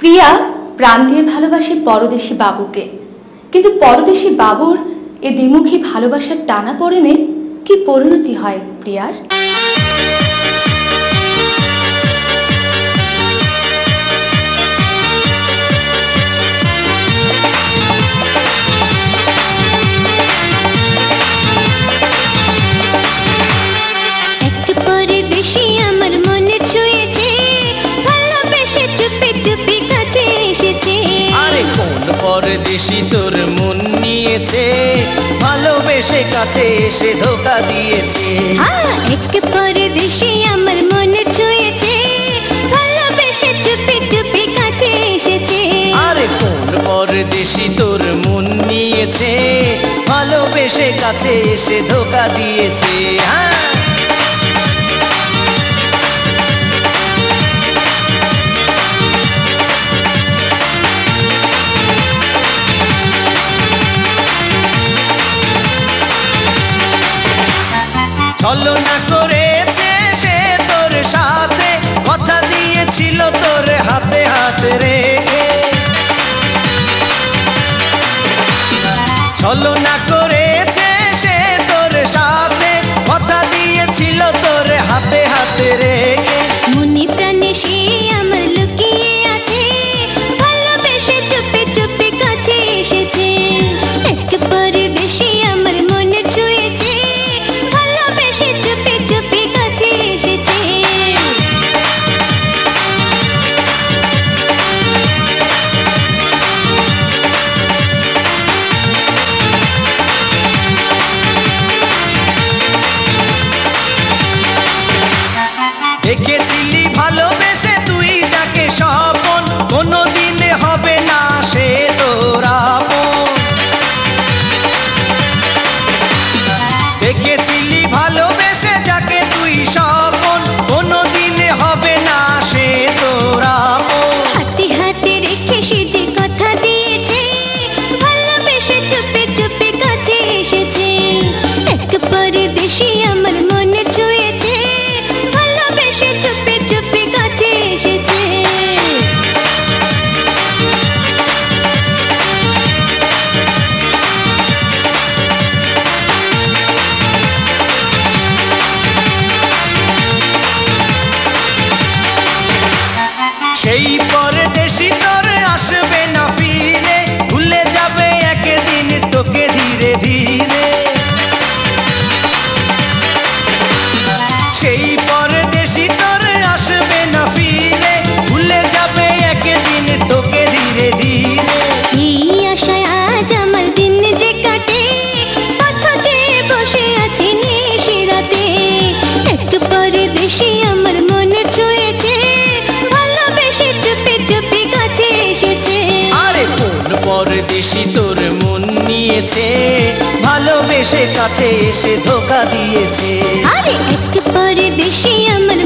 প্রিয়া প্রাণ দিয়ে ভালোবাসে পরদেশী বাবুকে, কিন্তু পরদেশী বাবুর এ দ্বিমুখী ভালোবাসার টানাপোড়েনে কি পরিণতি হয় প্রিয়ার? পরদেশী তোর মন নিয়েছে, ভালোবেসে কাছে এসে ধোকা দিয়েছে। এক পরদেশী আমার মন ছুঁয়েছে, ভালোবেসে চুপি চুপি কাছে এসেছে। আরে কোন পরদেশী তোর মন নিয়েছে, ভালোবেসে কাছে এসে ধোকা দিয়েছে। ছলনা করেছে সে তোর সাথে, কথা দিয়েছিল তোর হাতে হাত রেখে। ছলনা করেছে সে তোর সাথে, কথা দিয়েছিল তোর হাতে হাত রেখে। মনে প্রাণে সে আমার লুকিয়ে আছে, ভালোবেসে চুপি চুপি কাছে এসেছে। এক পরদেশী আমার মন ছুঁয়েছে, ভালোবেসে চুপি চুপি কাছে এসেছে। দেখেছিলি ভালোবেসে তুই যাকে স্বপন, কোনোদিন হবে না সে তোর আপন। দেখেছিলি ভালোবেসে যাকে তুই স্বপন, কোনোদিন হবে না সে তোর আপন। হাতে হাতে রেখে সে যে কথা দিয়েছে, ভালোবেসে চুপি চুপি কাছে এসেছে। এক পরদেশী আমার মন ছুঁয়েছে, ভালোবেসে চুপি চুপি কাছে এসেছে। সেই পরদেশী তোর আসবে না ফিরে, ভুলে যাবে একদিন তোকে ধীরে ধীরে। সেই পরদেশী তোর আসবে না ফিরে, ভুলে যাবে একদিন তোকে ধীরে ধীরে। এই আশায় আজ আমার দিন যে কাটে, কথা চেয়ে বসে আছি নিশিরাতে। এক পরদেশী আমার মন ছুঁয়েছে, ভালোবেসে চুপি চুপি কাছে এসেছে। আরে কোন পরদেশী তোর মন নিয়েছে, ভালোবেসে কাছে এসে ধোকা দিয়েছে। আরে এক পরদেশী আমার